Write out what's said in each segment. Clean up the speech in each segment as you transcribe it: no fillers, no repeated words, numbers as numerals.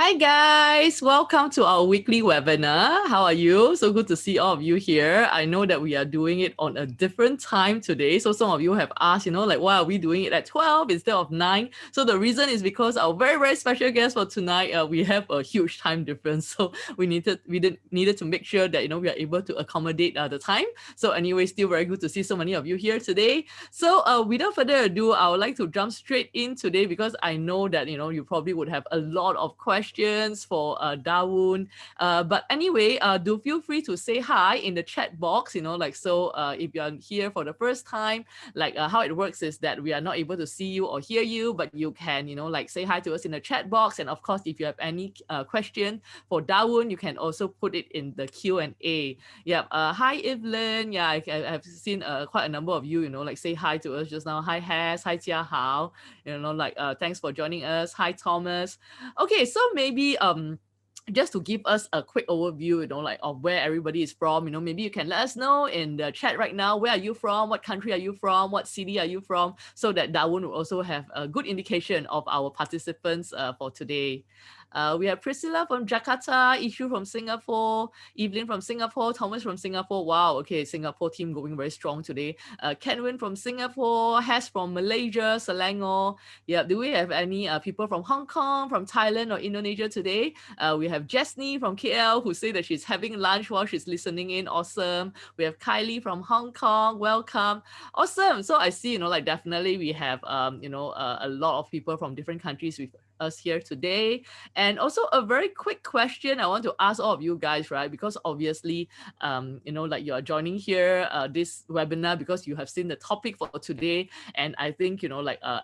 Hi guys, welcome to our weekly webinar. How are you? So good to see all of you here. I know that we are doing it on a different time today. So some of you have asked, like why are we doing it at 12 instead of 9? So the reason is because our very, very special guest for tonight, we have a huge time difference. So we needed to make sure that, we are able to accommodate the time. So anyway, still very good to see so many of you here today. So without further ado, I would like to jump straight in today because I know that, you probably would have a lot of questions for Dawoon. But anyway, do feel free to say hi in the chat box, if you're here for the first time, how it works is that we are not able to see you or hear you, but you can, say hi to us in the chat box. And of course, if you have any question for Dawoon, you can also put it in the Q&A. Yeah. Hi, Evelyn. Yeah, I've seen quite a number of you, say hi to us just now. Hi, Has. Hi, Jia Hao. Thanks for joining us. Hi, Thomas. Okay, so maybe just to give us a quick overview, of where everybody is from, maybe you can let us know in the chat right now, where are you from, what country are you from, what city are you from, so that Dawoon will also have a good indication of our participants for today. We have Priscilla from Jakarta, Ishu from Singapore, Evelyn from Singapore, Thomas from Singapore. Wow, okay, Singapore team going very strong today. Kenwin from Singapore, Hess from Malaysia, Selangor. Yeah, do we have any people from Hong Kong, from Thailand or Indonesia today? We have Jesney from KL who say that she's having lunch while she's listening in. Awesome. We have Kylie from Hong Kong. Welcome. Awesome. So I see, definitely we have, a lot of people from different countries with us here today. And also a very quick question I want to ask all of you guys, right? Because obviously, you are joining here, this webinar because you have seen the topic for today. And I think,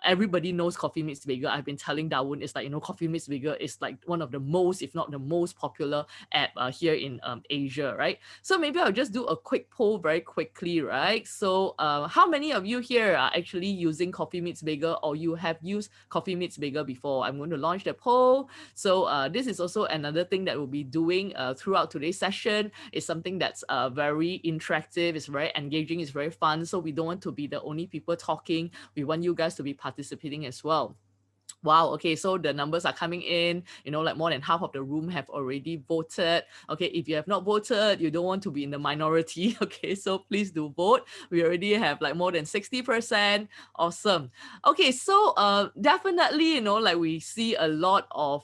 everybody knows Coffee Meets Bagel. I've been telling Dawoon, it's like, Coffee Meets Bagel is like one of the most, if not the most popular app here in Asia, right? So maybe I'll just do a quick poll very quickly, right? So how many of you here are actually using Coffee Meets Bagel or you have used Coffee Meets Bagel before? I'm going to launch the poll. So this is also another thing that we'll be doing throughout today's session. It's something that's very interactive, it's very engaging, it's very fun. So we don't want to be the only people talking. We want you guys to be participating as well. Wow, okay, so the numbers are coming in, more than half of the room have already voted. Okay, if you have not voted, you don't want to be in the minority, okay, so please do vote. We already have more than 60%. Awesome. Okay, so definitely, we see a lot of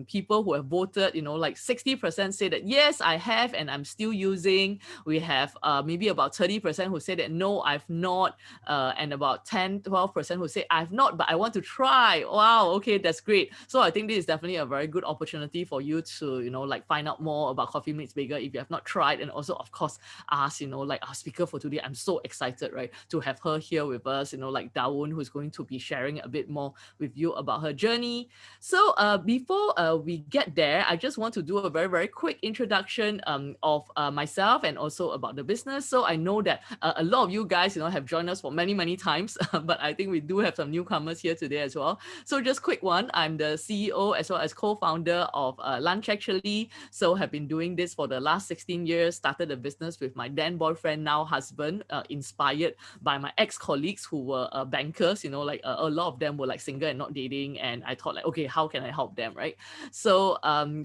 people who have voted, 60% say that, yes, I have and I'm still using. We have maybe about 30% who say that, no, I've not, and about 10-12% who say I've not, but I want to try. Wow, okay, that's great. So I think this is definitely a very good opportunity for you to, find out more about Coffee Meets Bagel if you have not tried. And also, of course, ask, our speaker for today. I'm so excited, right, to have her here with us, Dawoon, who's going to be sharing a bit more with you about her journey. So before we get there, I just want to do a very, very quick introduction of myself and also about the business. So I know that a lot of you guys, have joined us for many, many times, but I think we do have some newcomers here today as well. So just quick one, I'm the CEO as well as co-founder of Lunch Actually. So have been doing this for the last 16 years, started a business with my then boyfriend, now husband, inspired by my ex-colleagues who were bankers, a lot of them were single and not dating. And I thought okay, how can I help them, right? So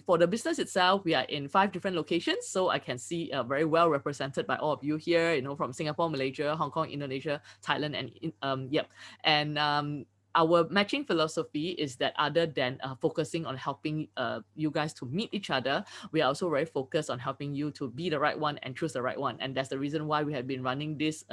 for the business itself, we are in 5 different locations. So I can see very well represented by all of you here, from Singapore, Malaysia, Hong Kong, Indonesia, Thailand, and And our matching philosophy is that other than focusing on helping you guys to meet each other, we are also very focused on helping you to be the right one and choose the right one. And that's the reason why we have been running this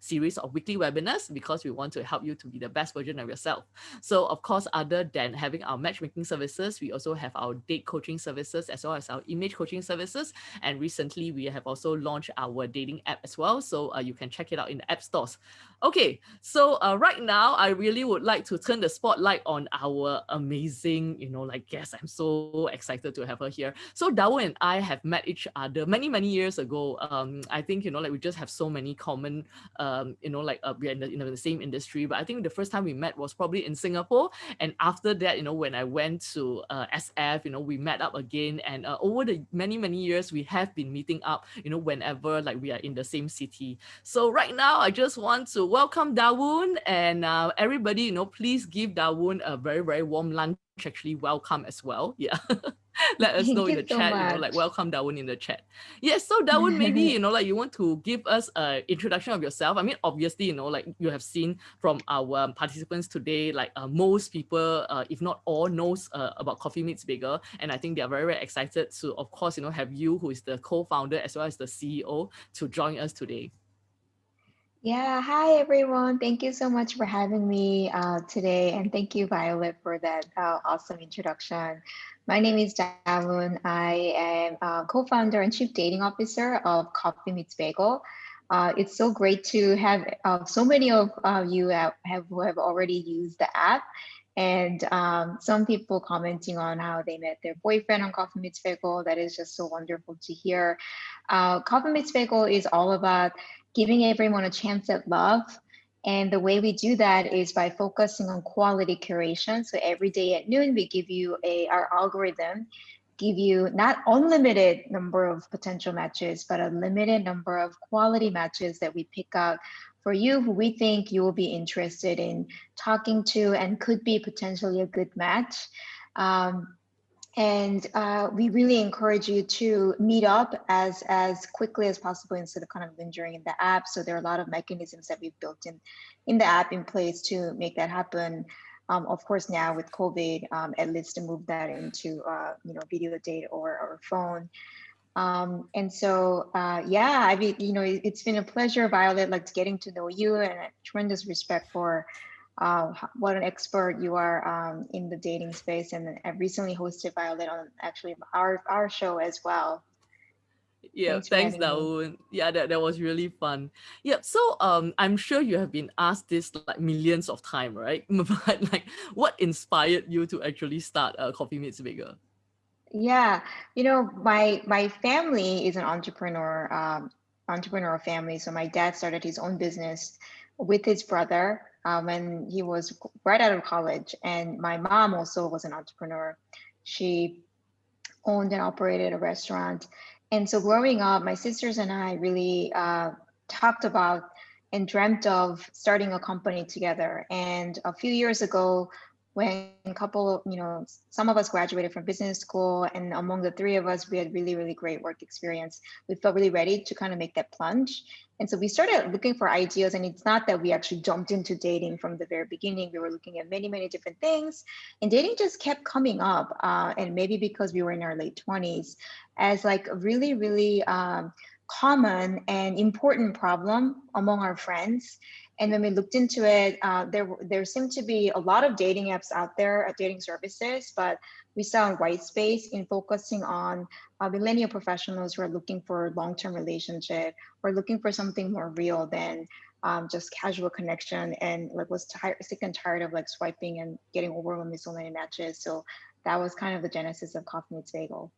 series of weekly webinars, because we want to help you to be the best version of yourself. So of course, other than having our matchmaking services, we also have our date coaching services as well as our image coaching services. And recently we have also launched our dating app as well. So you can check it out in the app stores. Okay, so right now I really would like to turn the spotlight on our amazing, guest. I'm so excited to have her here. So Dawoon and I have met each other many, many years ago. I think, we just have so many common, we are in the same industry. But I think the first time we met was probably in Singapore. And after that, when I went to SF, we met up again. And over the many, many years, we have been meeting up, whenever we are in the same city. So right now, I just want to welcome Dawoon and everybody, please give Dawoon a very, very warm lunch, actually welcome as well. Yeah. Let us know Thank in the you so chat, like much. welcome Dawoon in the chat. Yes, so Dawoon, maybe, like you want to give us an introduction of yourself. I mean, obviously, like you have seen from our participants today, like most people, if not all, knows about Coffee Meets Bagel. And I think they are very, very excited to, of course, have you, who is the co-founder as well as the CEO, to join us today. Yeah, hi everyone. Thank you so much for having me today, and thank you, Violet, for that awesome introduction. My name is Dawoon. I am co-founder and chief dating officer of Coffee Meets Bagel. It's so great to have so many of you who have already used the app, and some people commenting on how they met their boyfriend on Coffee Meets Bagel. That is just so wonderful to hear. Coffee Meets Bagel is all about giving everyone a chance at love. And the way we do that is by focusing on quality curation. So every day at noon, we give you our algorithm, give you not unlimited number of potential matches, but a limited number of quality matches that we pick out for you who we think you will be interested in talking to and could be potentially a good match. Um, and we really encourage you to meet up as quickly as possible instead of kind of lingering in the app. So there are a lot of mechanisms that we've built in the app in place to make that happen. Of course, now with COVID, at least to move that into video date or phone. And so yeah, I mean, it's been a pleasure, Violet, like getting to know you, and a tremendous respect for what an expert you are in the dating space. And I've recently hosted Violet on actually our show as well. Yeah, Thanks for thanks, having me. Dawoon. Yeah, that was really fun. Yeah, so I'm sure you have been asked this like millions of times, right? But like, what inspired you to actually start Coffee Meets Bagel? Yeah, my family is an entrepreneurial family. So my dad started his own business with his brother when he was right out of college, and my mom also was an entrepreneur. She owned and operated a restaurant. And so growing up, my sisters and I really talked about and dreamt of starting a company together. And a few years ago, when a couple of, some of us graduated from business school, and among the three of us, we had really, really great work experience. We felt really ready to kind of make that plunge. And so we started looking for ideas. And it's not that we actually jumped into dating from the very beginning. We were looking at many, many different things, and dating just kept coming up. And maybe because we were in our late 20s, as like a really, really common and important problem among our friends. And when we looked into it, there seemed to be a lot of dating apps out there, dating services, but we saw a white space in focusing on millennial professionals who are looking for long-term relationship or looking for something more real than just casual connection, and like was sick and tired of like swiping and getting overwhelmed with so many matches. So that was kind of the genesis of Coffee Meets Bagel.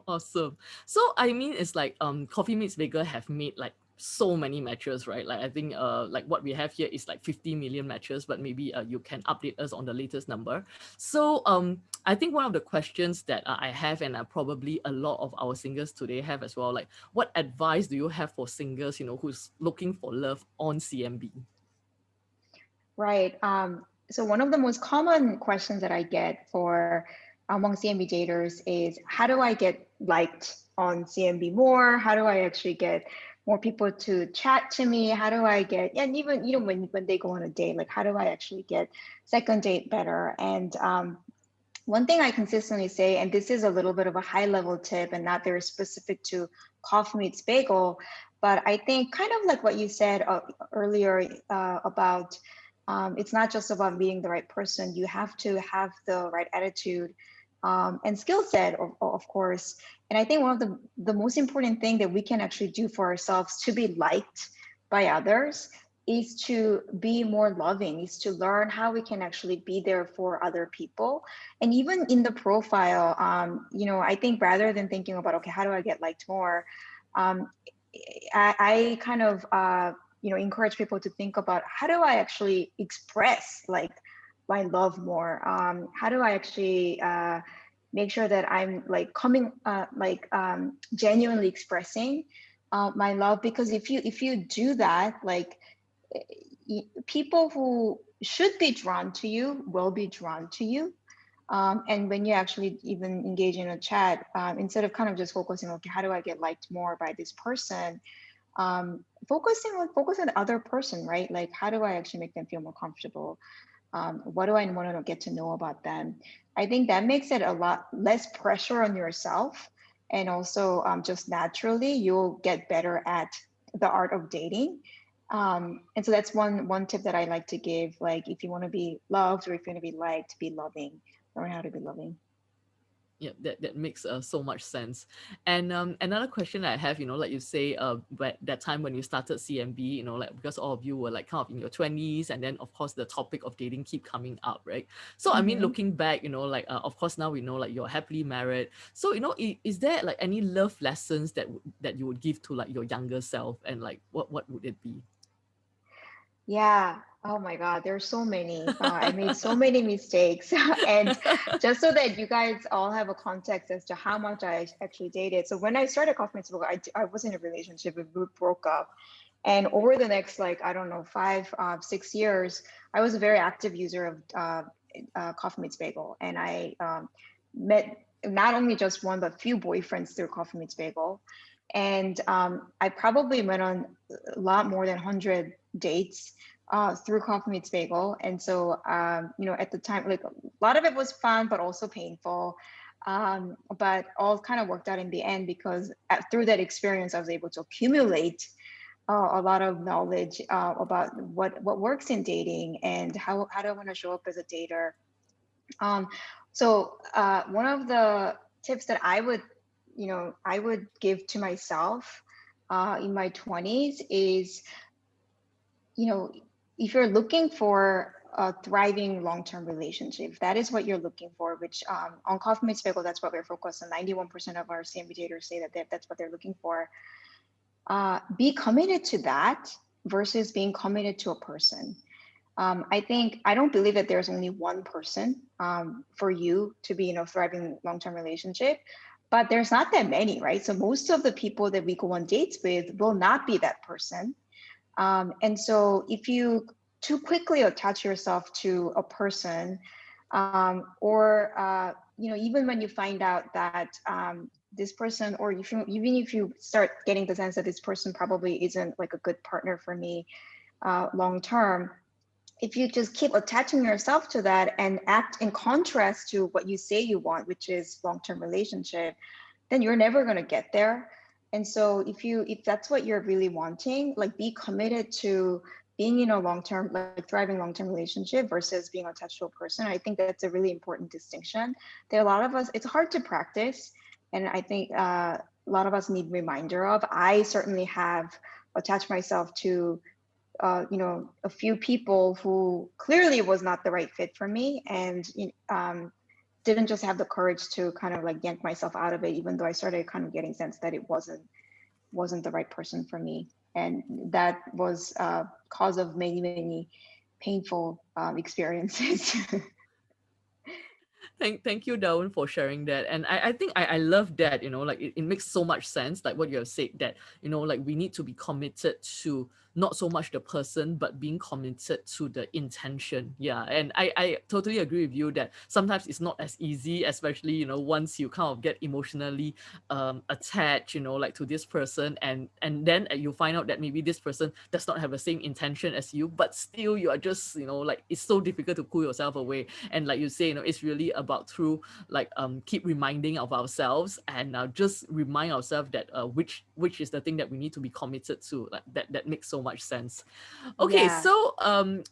Awesome. So I mean, it's like Coffee Meets Bagel have made like so many matches, right? Like I think like what we have here is like 50 million matches, but maybe you can update us on the latest number. So I think one of the questions that I have, and probably a lot of our singles today have as well, like what advice do you have for singles, who's looking for love on CMB? Right. So one of the most common questions that I get for among CMB daters is, how do I get liked on CMB more? How do I actually get more people to chat to me? How do I get, and even, when they go on a date, like how do I actually get second date better? And one thing I consistently say, and this is a little bit of a high level tip and not very specific to Coffee Meets Bagel, but I think kind of like what you said earlier about it's not just about meeting the right person. You have to have the right attitude and skill set, of course. And I think one of the most important thing that we can actually do for ourselves to be liked by others is to be more loving, is to learn how we can actually be there for other people. And even in the profile, I think rather than thinking about, okay, how do I get liked more? Um, I kind of, encourage people to think about, how do I actually express like my love more? How do I actually make sure that I'm like coming, genuinely expressing my love? Because if you do that, like people who should be drawn to you will be drawn to you. And when you actually even engage in a chat, instead of kind of just focusing, okay, how do I get liked more by this person? Focus on the other person, right? Like, how do I actually make them feel more comfortable? What do I want to get to know about them? I think that makes it a lot less pressure on yourself, and also just naturally you'll get better at the art of dating. And so that's one tip that I like to give. Like, if you want to be loved or if you want to be liked, be loving. Learn how to be loving. Yeah, that makes so much sense. And another question I have, like you say, but that time when you started CMB, like because all of you were like kind of in your 20s, and then of course the topic of dating keep coming up, right? So I mean, Mm-hmm. looking back, like of course now we know like you're happily married. So is there like any love lessons that you would give to like your younger self, and like what would it be? Yeah. Oh my God, there's so many. I made so many mistakes. And just so that you guys all have a context as to how much I actually dated. So when I started Coffee Meets Bagel, I was in a relationship, we broke up. And over the next, like, I don't know, 6 years, I was a very active user of Coffee Meets Bagel. And I met not only just one, but few boyfriends through Coffee Meets Bagel. And I probably went on a lot more than 100 dates through Coffee Meets Bagel. And so, at the time, like, a lot of it was fun, but also painful. But all kind of worked out in the end because through that experience, I was able to accumulate a lot of knowledge about what works in dating and how do I want to show up as a dater. Um, so one of the tips that I would give to myself in my 20s is, you know, if you're looking for a thriving long-term relationship, if that is what you're looking for, which on Coffee Meets Bagel, that's what we're focused on. 91% of our CMB daters say that that's what they're looking for. Be committed to that versus being committed to a person. I don't believe that there's only one person for you to be in a thriving long-term relationship, but there's not that many, right? So most of the people that we go on dates with will not be that person. And so if you too quickly attach yourself to a person, or even when you find out that this person, or even if you start getting the sense that this person probably isn't like a good partner for me long term, if you just keep attaching yourself to that and act in contrast to what you say you want, which is long-term relationship, then you're never going to get there. And so if that's what you're really wanting, like, be committed to being in a long-term, like, thriving long-term relationship versus being attached to a person. I think that's a really important distinction. There are a lot of us, it's hard to practice. And I think a lot of us need reminder of. I certainly have attached myself to a few people who clearly was not the right fit for me, and didn't just have the courage to kind of like yank myself out of it, even though I started kind of getting sense that it wasn't the right person for me. And that was cause of many painful experiences. Thank you, Darwin, for sharing that. And I think I love that, like it makes so much sense, like what you have said, that, like we need to be committed to not so much the person, but being committed to the intention. Yeah. And I totally agree with you that sometimes it's not as easy, especially, once you kind of get emotionally attached, like to this person, and then you find out that maybe this person does not have the same intention as you, but still you are just, like it's so difficult to pull yourself away. And like you say, it's really about through like keep reminding of ourselves, and just remind ourselves that which is the thing that we need to be committed to. Like that makes so much sense. Okay, Yeah. so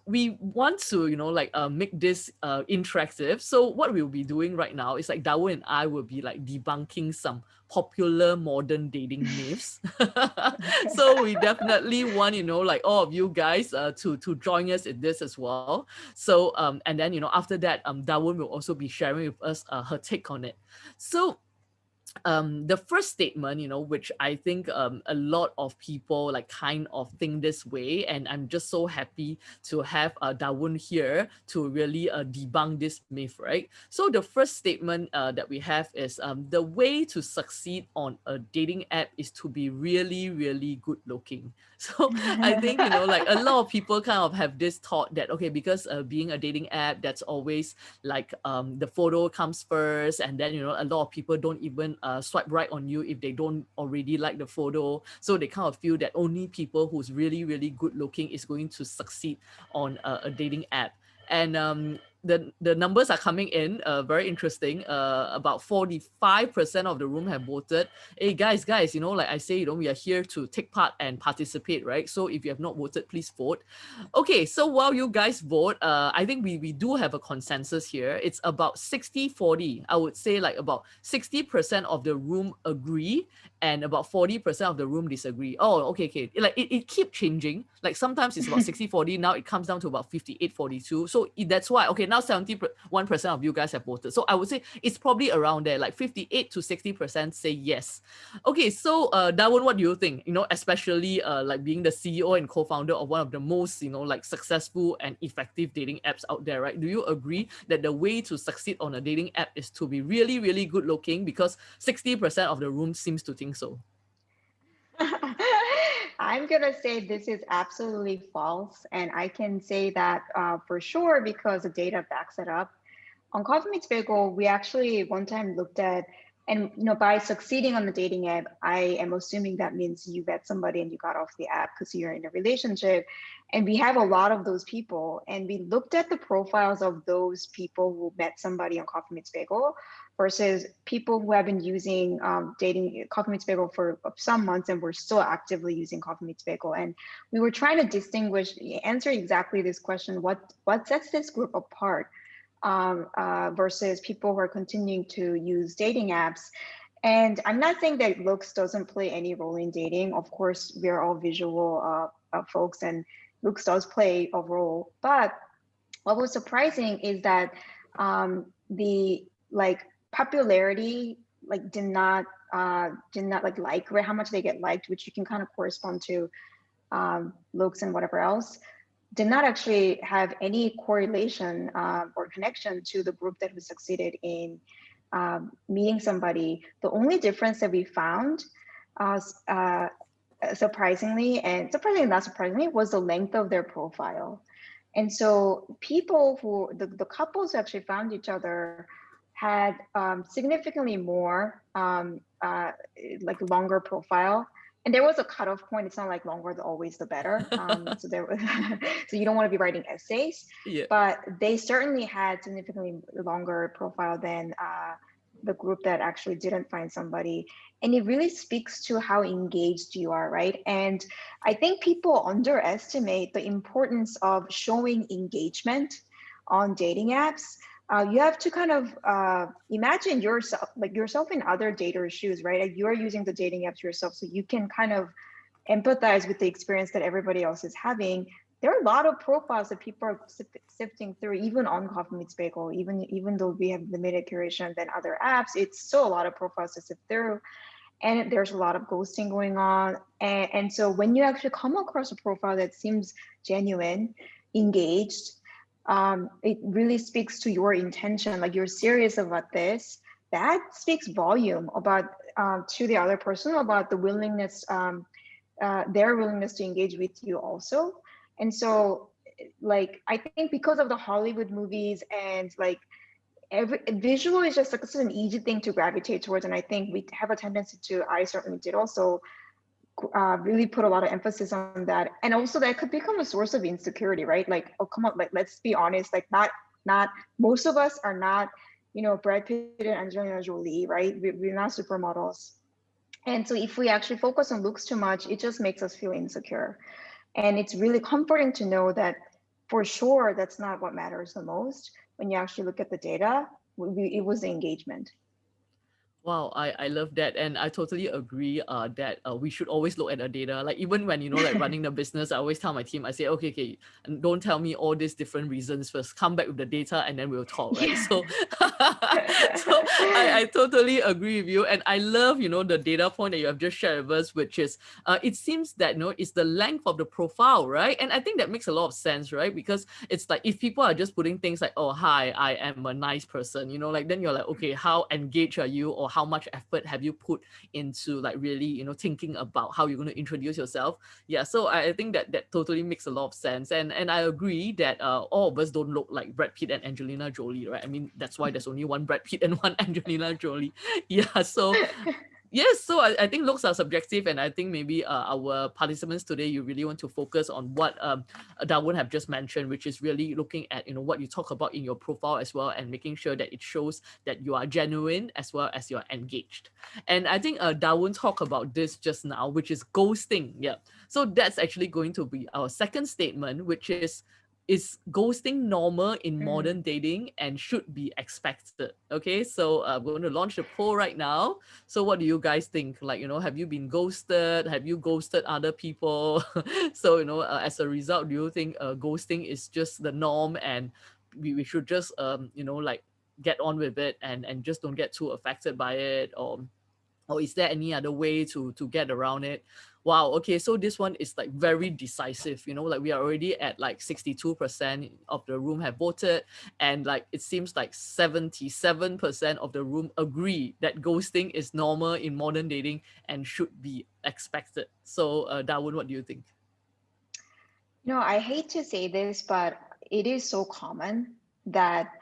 we want to like make this interactive. So what we'll be doing right now is like Dawo and I will be like debunking some popular modern dating myths. Okay. So we definitely want, like all of you guys to join us in this as well. So and then after that Dawoon will also be sharing with us her take on it. So the first statement, which I think a lot of people like kind of think this way, and I'm just so happy to have Dawoon here to really debunk this myth, right? So the first statement that we have is the way to succeed on a dating app is to be really, really good looking. So I think, you know, like a lot of people kind of have this thought that, okay, because being a dating app, that's always like the photo comes first. And then, you know, a lot of people don't even swipe right on you if they don't already like the photo. So they kind of feel that only people who's really, really good looking is going to succeed on a dating app. And the numbers are coming in very interesting. About 45% of the room have voted. Hey guys, you know, like I say, you know, we are here to take part and participate, right? So if you have not voted, please vote. Okay, so while you guys vote, I think we do have a consensus here. It's about 60-40. I would say like about 60% of the room agree and about 40% of the room disagree. Oh, okay. Like it keep changing. Like sometimes it's about 60-40. Now it comes down to about 58-42. So that's why, okay, now 71% of you guys have voted. So I would say it's probably around there, like 58 to 60% say yes. Okay, so Dawoon, what do you think? You know, especially like being the CEO and co-founder of one of the most, you know, like successful and effective dating apps out there, right? Do you agree that the way to succeed on a dating app is to be really, really good looking? Because 60% of the room seems to think so. I'm gonna say this is absolutely false, and I can say that for sure because the data backs it up. On Coffee Meets Bagel, we actually one time looked at, and you know, by succeeding on the dating app, I am assuming that means you met somebody and you got off the app because you're in a relationship. And we have a lot of those people, and we looked at the profiles of those people who met somebody on Coffee Meets Bagel versus people who have been using dating Coffee Meets Bagel for some months and we're still actively using Coffee Meets Bagel. And we were trying to answer exactly this question: what sets this group apart? Versus people who are continuing to use dating apps. And I'm not saying that looks doesn't play any role in dating. Of course, we're all visual folks, and looks does play a role. But what was surprising is that the like popularity like did not like how much they get liked, which you can kind of correspond to looks and whatever else, did not actually have any correlation or connection to the group that who succeeded in meeting somebody. The only difference that we found, uh, surprisingly not surprisingly, was the length of their profile. And so people who, the couples who actually found each other had significantly more like longer profile. And there was a cutoff point. It's not like longer is always the better. So there was, so you don't want to be writing essays, Yeah. but they certainly had significantly longer profile than the group that actually didn't find somebody. And it really speaks to how engaged you are, right? And I think people underestimate the importance of showing engagement on dating apps. You have to kind of imagine yourself in other daters' shoes, right? Like you're using the dating apps yourself, so you can kind of empathize with the experience that everybody else is having. There are a lot of profiles that people are sifting through, even on Coffee Meets Bagel. Even though we have limited curation than other apps, it's still a lot of profiles to sift through, and there's a lot of ghosting going on. And so when you actually come across a profile that seems genuine, engaged, it really speaks to your intention, like you're serious about this. That speaks volume about to the other person about the willingness, their willingness to engage with you also. And so, like, I think because of the Hollywood movies and like every visual is just like such an easy thing to gravitate towards, and I think we have a tendency to, I certainly did also, really put a lot of emphasis on that. And also that could become a source of insecurity, right? Like, oh come on, like let's be honest, like not most of us are not, you know, Brad Pitt and Angelina Jolie, right? We're not supermodels. And so if we actually focus on looks too much, it just makes us feel insecure. And it's really comforting to know that for sure that's not what matters the most. When you actually look at the data, it was the engagement. Wow, I love that. And I totally agree that we should always look at the data. Like even when, you know, like running the business, I always tell my team, I say, okay, and don't tell me all these different reasons first. Come back with the data and then we'll talk, right? Yeah. So so I totally agree with you. And I love, you know, the data point that you have just shared with us, which is it seems that, you know, it's the length of the profile, right? And I think that makes a lot of sense, right? Because it's like if people are just putting things like, oh, hi, I am a nice person, you know, like then you're like, okay, how engaged are you, or how much effort have you put into like really, thinking about how you're going to introduce yourself. Yeah, so I think that totally makes a lot of sense. And I agree that all of us don't look like Brad Pitt and Angelina Jolie, right? I mean, that's why there's only one Brad Pitt and one Angelina Jolie. Yeah, so yes, so I think looks are subjective, and I think maybe our participants today, you really want to focus on what Dawoon have just mentioned, which is really looking at what you talk about in your profile as well, and making sure that it shows that you are genuine as well as you're engaged. And I think Dawoon talked about this just now, which is ghosting. Yeah, so that's actually going to be our second statement, which is ghosting normal in Mm. modern dating and should be expected? Okay, so I'm going to launch the poll right now. So what do you guys think? Like, have you been ghosted? Have you ghosted other people? So, as a result, do you think ghosting is just the norm, and we should just, like get on with it, and just don't get too affected by it? Or is there any other way to get around it? Wow, okay, so this one is like very decisive, like we are already at like 62% of the room have voted, and like it seems like 77% of the room agree that ghosting is normal in modern dating and should be expected. So Darwin, what do you think? I hate to say this, but it is so common that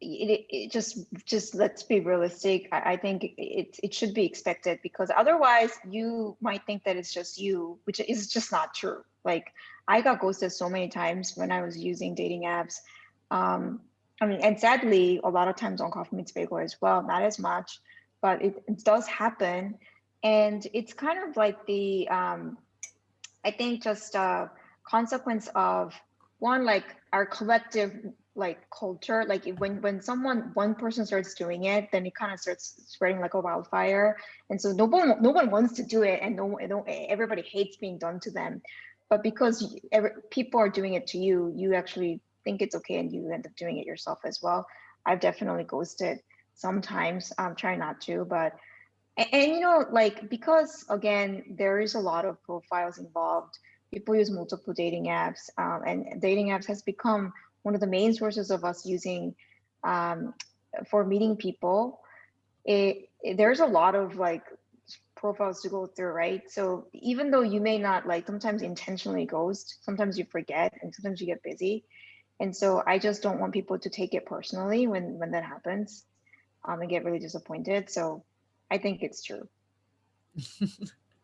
it just let's be realistic. I think it should be expected, because otherwise you might think that it's just you, which is just not true. Like, I got ghosted so many times when I was using dating apps. um I mean, and sadly a lot of times on Coffee Meets Bagel as well, not as much, but it does happen. And it's kind of like the I think just a consequence of, one, like our collective like culture. Like, when one person starts doing it, then it kind of starts spreading like a wildfire. And so no one wants to do it, and everybody hates being done to them. But because people are doing it to you, you actually think it's okay, and you end up doing it yourself as well. I've definitely ghosted sometimes. Try not to, but and like, because again, there is a lot of profiles involved. People use multiple dating apps, and dating apps has become one of the main sources of us using, um, for meeting people. There's a lot of like profiles to go through, right? So even though you may not like sometimes intentionally ghost, sometimes you forget, and sometimes you get busy. And so I just don't want people to take it personally when that happens, and get really disappointed. So I think it's true.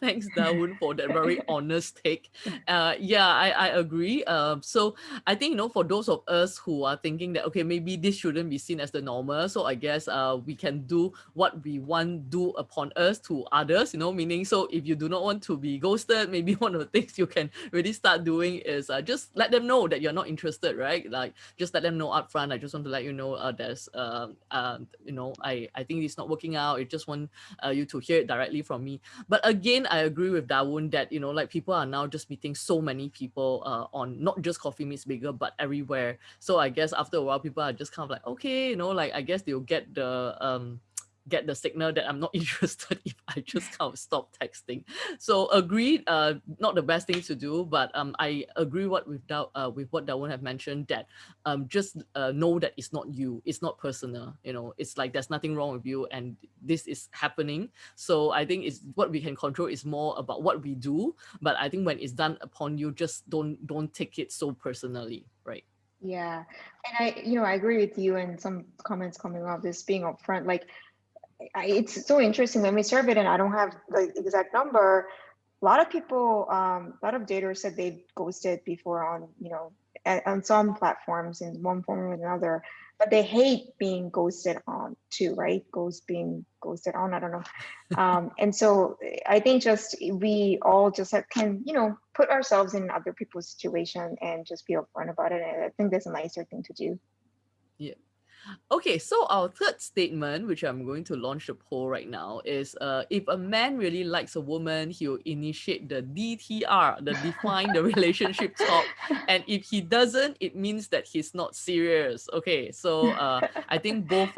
Thanks, Darwin, for that very honest take. Yeah, I agree. So I think, for those of us who are thinking that, okay, maybe this shouldn't be seen as the normal. So I guess we can do what we want do upon us to others, meaning, so if you do not want to be ghosted, maybe one of the things you can really start doing is just let them know that you're not interested, right? Like, just let them know upfront. I just want to let you know there's, I think it's not working out. I just want you to hear it directly from me. But again, I agree with Dawoon that, like, people are now just meeting so many people on not just Coffee Meets Bagel, but everywhere. So I guess after a while, people are just kind of like, okay, like, I guess they'll get the signal that I'm not interested if I just kind of stop texting. So agreed, not the best thing to do, but I agree with what Dawoon have mentioned, that just know that it's not you, it's not personal, it's like there's nothing wrong with you, and this is happening. So I think it's what we can control is more about what we do, but I think when it's done upon you, just don't take it so personally, right? Yeah. And I agree with you, and some comments coming off this being upfront. Like, it's so interesting when we surveyed, and I don't have the exact number. A lot of people, a lot of daters said they've ghosted before on, on some platforms in one form or another, but they hate being ghosted on too, right? Being ghosted on, I don't know. And so I think just we all just can, put ourselves in other people's situation and just be upfront about it. And I think that's a nicer thing to do. Yeah. Okay, so our third statement, which I'm going to launch the poll right now, is if a man really likes a woman, he'll initiate the DTR, the define the relationship talk. And if he doesn't, it means that he's not serious. Okay, so I think both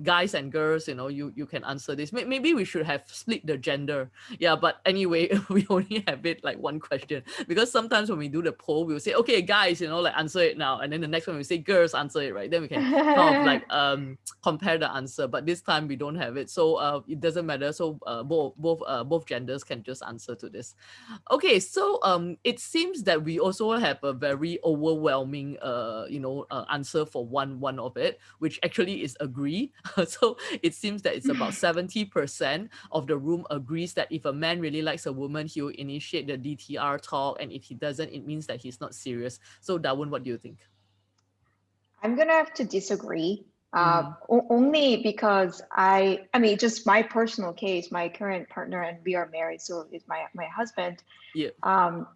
guys and girls, you can answer this. Maybe we should have split the gender. Yeah, but anyway, we only have it like one question, because sometimes when we do the poll, we'll say, okay, guys, like answer it now. And then the next one we say, girls, answer it, right? Then we can kind of like compare the answer, but this time we don't have it, so it doesn't matter. So both genders can just answer to this. Okay, so it seems that we also have a very overwhelming answer for one of it, which actually is agree. So it seems that it's about 70% of the room agrees that if a man really likes a woman, he will initiate the DTR talk, and if he doesn't, it means that he's not serious. So Dawoon, what do you think? I'm gonna have to disagree. Mm-hmm. Only because I mean, just my personal case, my current partner, and we are married, so it's my husband. Yeah. Um,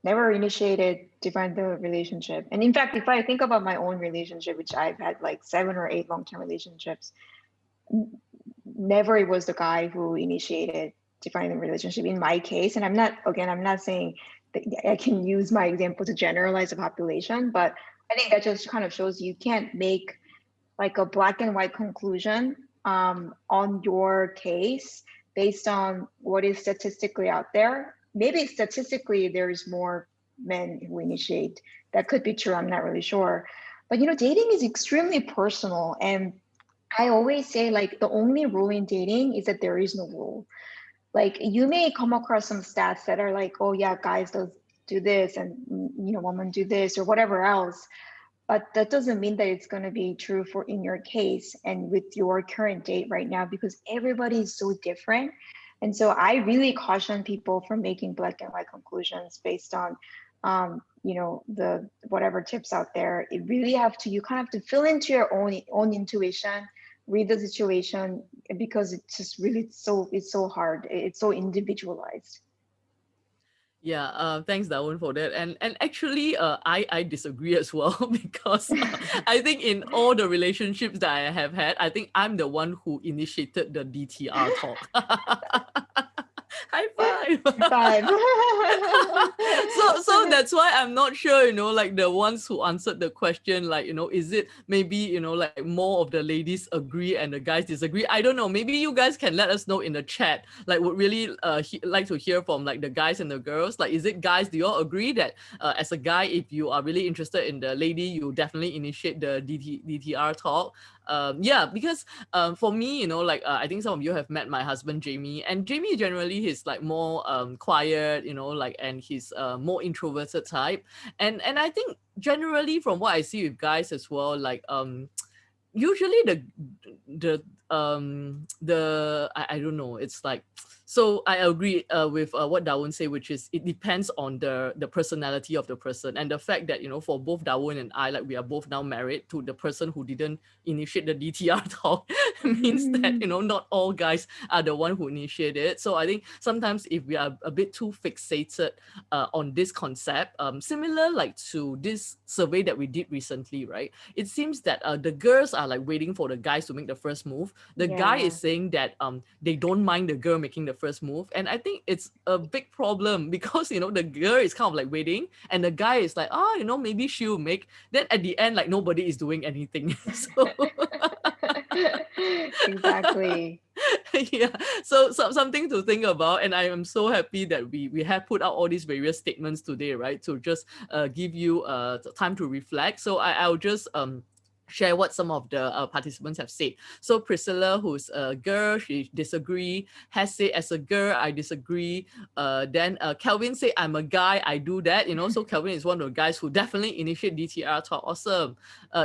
Never initiated define the relationship. And in fact, if I think about my own relationship, which I've had like 7 or 8 long-term relationships, never it was the guy who initiated defining the relationship in my case. And I'm not saying that I can use my example to generalize the population, but I think that just kind of shows you can't make like a black and white conclusion on your case based on what is statistically out there. Maybe statistically there's more men who initiate. That could be true. I'm not really sure. But dating is extremely personal. And I always say like the only rule in dating is that there is no rule. Like you may come across some stats that are like, oh yeah, guys does do this and women do this or whatever else, but that doesn't mean that it's going to be true for in your case and with your current date right now, because everybody is so different. And so I really caution people from making black and white conclusions based on the whatever tips out there. It really have to, you kind of have to fill into your own intuition, read the situation, because it's just really it's so hard, it's so individualized. Yeah, thanks Darwin for that. And actually, I disagree as well because I think in all the relationships that I have had, I think I'm the one who initiated the DTR talk. High five. Five. So that's why I'm not sure, like the ones who answered the question, like, is it maybe, like more of the ladies agree and the guys disagree? I don't know. Maybe you guys can let us know in the chat. Like, would really like to hear from like the guys and the girls. Like, is it guys? Do you all agree that as a guy, if you are really interested in the lady, you definitely initiate the DTR talk? Yeah, because for me, like I think some of you have met my husband Jamie, and Jamie generally he's like more quiet, like, and he's more introverted type, and I think generally from what I see with guys as well, like usually I don't know, it's like, so I agree with what Dawoon say, which is it depends on the personality of the person, and the fact that for both Dawoon and I, like we are both now married to the person who didn't initiate the DTR talk means that not all guys are the one who initiate it. So I think sometimes if we are a bit too fixated on this concept, similar like to this survey that we did recently, right? It seems that the girls are like waiting for the guys to make the first move. The guy Yeah. is saying that they don't mind the girl making the first move, and I think it's a big problem because the girl is kind of like waiting, and the guy is like, oh, maybe she'll make. Then at the end, like nobody is doing anything. So Exactly. yeah, so something to think about, and I am so happy that we have put out all these various statements today, right, to just give you time to reflect. So I'll just share what some of the participants have said. So Priscilla, who's a girl, she disagree. Has said, as a girl, I disagree. Then Kelvin said, I'm a guy, I do that. So Kelvin is one of the guys who definitely initiate DTR talk. Awesome.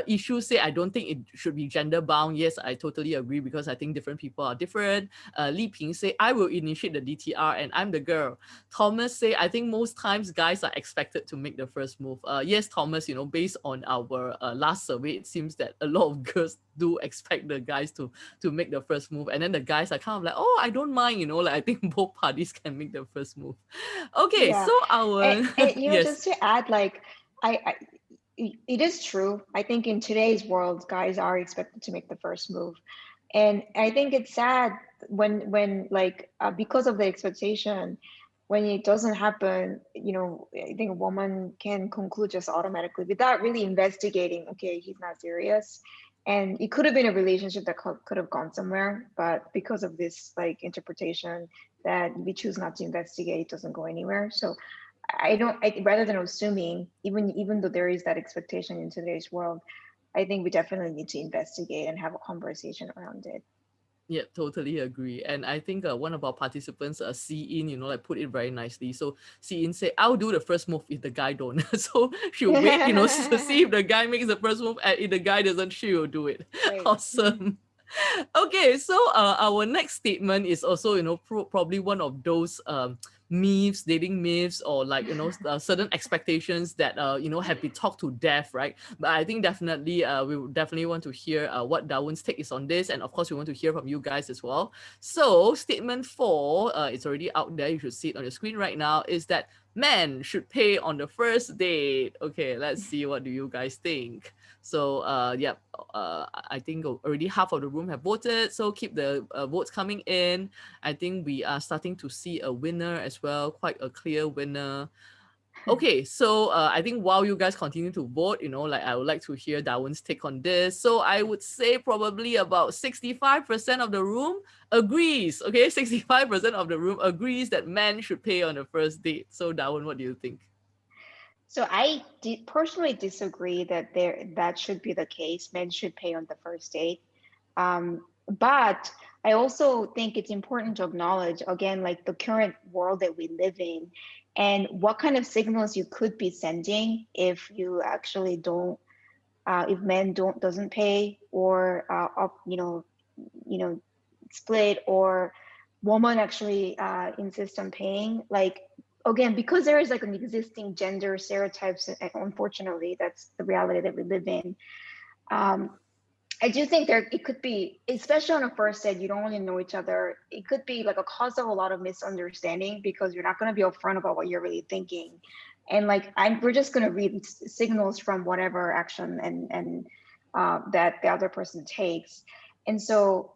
Issue say, I don't think it should be gender bound. Yes, I totally agree because I think different people are different. Li Ping say, I will initiate the DTR and I'm the girl. Thomas say, I think most times guys are expected to make the first move. Yes, Thomas, based on our last survey, it seems that a lot of girls do expect the guys to make the first move, and then the guys are kind of like, oh, I don't mind, like I think both parties can make the first move. Okay, Yeah. so our And yes. just to add, like, I it is true. I think in today's world, guys are expected to make the first move. And I think it's sad when like because of the expectation, when it doesn't happen, I think a woman can conclude just automatically without really investigating, okay, he's not serious. And it could have been a relationship that could have gone somewhere, but because of this like interpretation that we choose not to investigate, it doesn't go anywhere. So I don't, rather than assuming, even though there is that expectation in today's world, I think we definitely need to investigate and have a conversation around it. Yeah, totally agree. And I think one of our participants, See In, like put it very nicely. So See In say, I'll do the first move if the guy don't. So she'll wait, to see if the guy makes the first move, and if the guy doesn't, she will do it. Great. Awesome. Okay, so our next statement is also, probably one of those myths, dating myths, or like, certain expectations that, have been talked to death, right? But I think definitely, we would definitely want to hear what Dawoon's take is on this. And of course, we want to hear from you guys as well. So, statement 4, it's already out there. You should see it on your screen right now, is that men should pay on the first date. Okay, let's see. What do you guys think? So, yeah, I think already half of the room have voted. So keep the votes coming in. I think we are starting to see a winner as well, quite a clear winner. Okay, so I think while you guys continue to vote, like I would like to hear Darwin's take on this. So I would say probably about 65% of the room agrees. Okay, 65% of the room agrees that men should pay on the first date. So Darwin, what do you think? So I personally disagree that that should be the case. Men should pay on the first date. But I also think it's important to acknowledge again, like the current world that we live in, and what kind of signals you could be sending if you actually don't, if men don't doesn't pay, or you know, split, or woman actually insist on paying. Like again, because there is like an existing gender stereotypes, and unfortunately, that's the reality that we live in. Um, I do think there it could be, especially on a first date, you don't really know each other. It could be like a cause of a lot of misunderstanding because you're not going to be upfront about what you're really thinking, and like we're just going to read signals from whatever action and that the other person takes, and so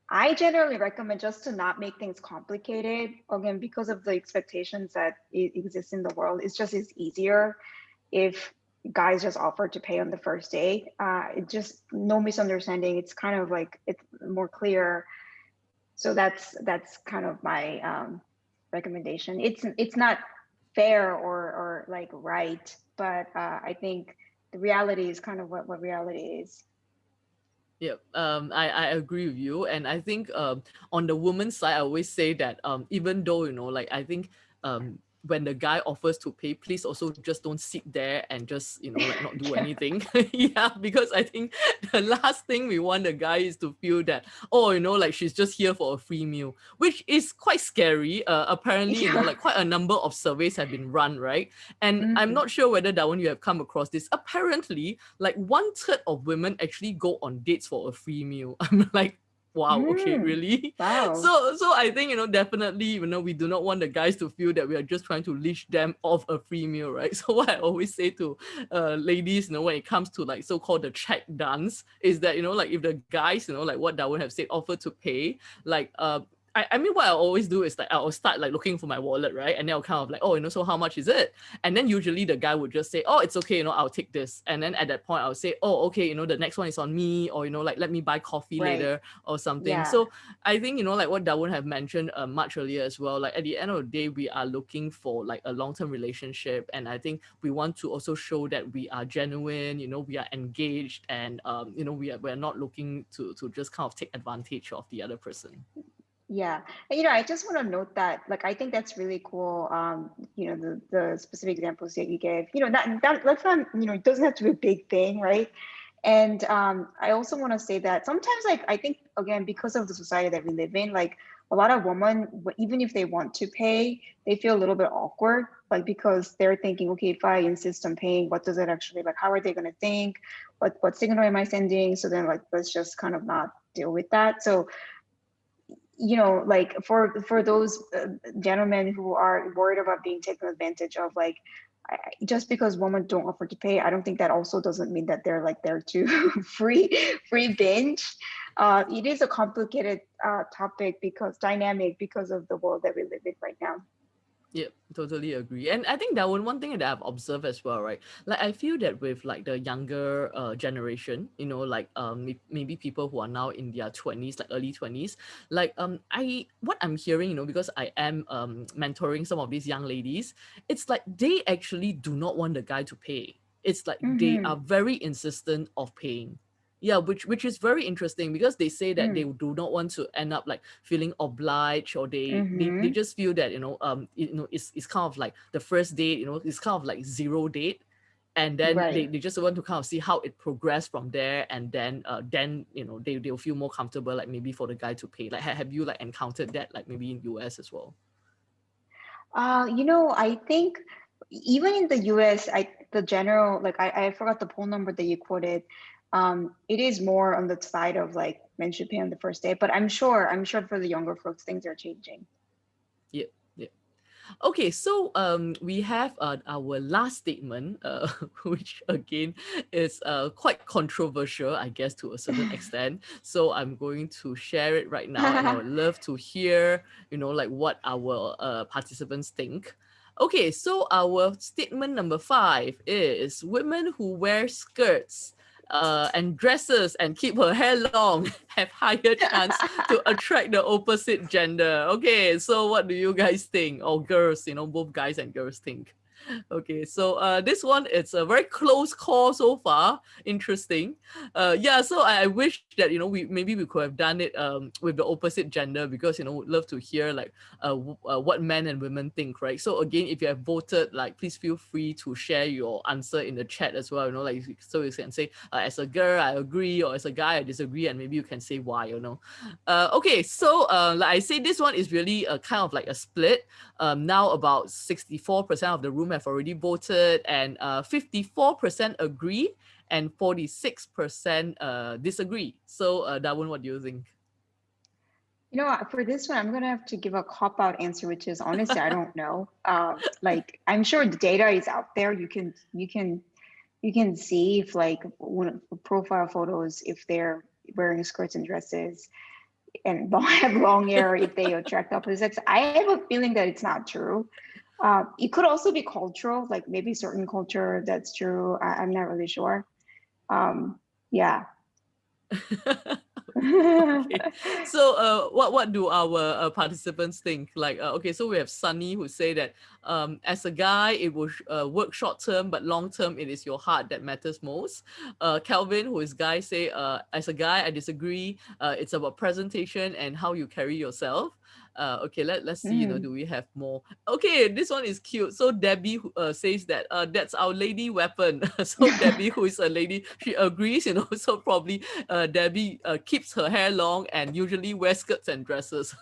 I generally recommend just to not make things complicated. Again, because of the expectations that exist in the world, it's easier if guys just offer to pay on the first date. It just no misunderstanding. It's kind of like it's more clear. So that's kind of my recommendation. It's not fair or like right, but I think the reality is kind of what reality is. Yeah, I agree with you. And I think on the woman's side, I always say that even though, like I think when the guy offers to pay, please also just don't sit there and just, like not do anything. Yeah, because I think the last thing we want the guy is to feel that, oh, like she's just here for a free meal, which is quite scary. Apparently, Yeah. like quite a number of surveys have been run, right? And I'm Mhm. not sure whether that one you have come across this. Apparently, like 1/3 of women actually go on dates for a free meal. I'm like, wow, okay, Mm. really? Wow. So I think, definitely, we do not want the guys to feel that we are just trying to leash them off a free meal, right? So what I always say to ladies, when it comes to like so-called the check dance, is that, like if the guys, like what Darwin have said, offer to pay, like I mean, what I always do is like I'll start like looking for my wallet, right? And then I'll kind of like, oh, so how much is it? And then usually the guy would just say, oh, it's okay, I'll take this. And then at that point, I'll say, oh, okay, the next one is on me, or, like, let me buy coffee Right. later or something. Yeah. So I think, like what Darwin have mentioned much earlier as well, like at the end of the day, we are looking for like a long-term relationship. And I think we want to also show that we are genuine, we are engaged, and, we're not looking to just kind of take advantage of the other person. Yeah. And, I just want to note that, like, I think that's really cool. The specific examples that you gave, let's not, it doesn't have to be a big thing, right? And I also want to say that sometimes, like, I think, again, because of the society that we live in, like, a lot of women, even if they want to pay, they feel a little bit awkward, like, because they're thinking, okay, if I insist on paying, what does it actually, like, how are they going to think? What signal am I sending? So then, like, let's just kind of not deal with that. So, like for those gentlemen who are worried about being taken advantage of, like, just because women don't offer to pay, I don't think that also doesn't mean that they're like there to free binge. It is a complicated topic, because dynamic, because of the world that we live in right now. Yeah, totally agree. And I think that one thing that I've observed as well, right? Like I feel that with like the younger generation, like maybe people who are now in their 20s, like early 20s, like I what I'm hearing, because I am mentoring some of these young ladies, it's like they actually do not want the guy to pay. it's like they Mm-hmm. are very insistent of paying. Yeah, which is very interesting because they say that they Mm. do not want to end up like feeling obliged, or they Mm-hmm. just feel that it's kind of like the first date, it's kind of like zero date, and then Right. they just want to kind of see how it progressed from there, and then they'll feel more comfortable, like maybe for the guy to pay. Like have you like encountered that, like maybe in US as well? I think even in the US, the general, like I forgot the poll number that you quoted. It is more on the side of like men should pay on the first date, but I'm sure for the younger folks, things are changing. Yeah, yeah. Okay, so we have our last statement, which again is quite controversial, I guess, to a certain extent. So I'm going to share it right now, and I would love to hear, like what our participants think. Okay, so our statement number 5 is women who wear skirts and dresses and keep her hair long have higher chance to attract the opposite gender. Okay, so what do you guys think? Or girls, both guys and girls think. Okay, so this one, it's a very close call so far. Interesting. Yeah, so I wish that we could have done it with the opposite gender, because would love to hear like what men and women think, right? So again, if you have voted, like please feel free to share your answer in the chat as well. Like so you can say as a girl I agree, or as a guy I disagree, and maybe you can say why. Okay, so like I say, this one is really a kind of like a split. Now about 64% of the room have already voted, and 54% agree, and 46% disagree. So, Dawoon, what do you think? For this one, I'm gonna have to give a cop-out answer, which is honestly, I don't know. Like I'm sure the data is out there. You can see if like when profile photos, if they're wearing skirts and dresses and have long hair, if they attract opposite sex. I have a feeling that it's not true. It could also be cultural, like maybe certain culture that's true. I'm not really sure. Yeah. Okay, so what do our participants think? Like, okay, so we have Sunny who say that as a guy it will work short term, but long term it is your heart that matters most. Calvin, who is guy, say as a guy I disagree. It's about presentation and how you carry yourself. Okay, let's see. Mm. Do we have more? Okay, this one is cute. So Debbie says that that's our lady weapon. So Debbie, who is a lady, she agrees. So probably Debbie keeps her hair long and usually wears skirts and dresses.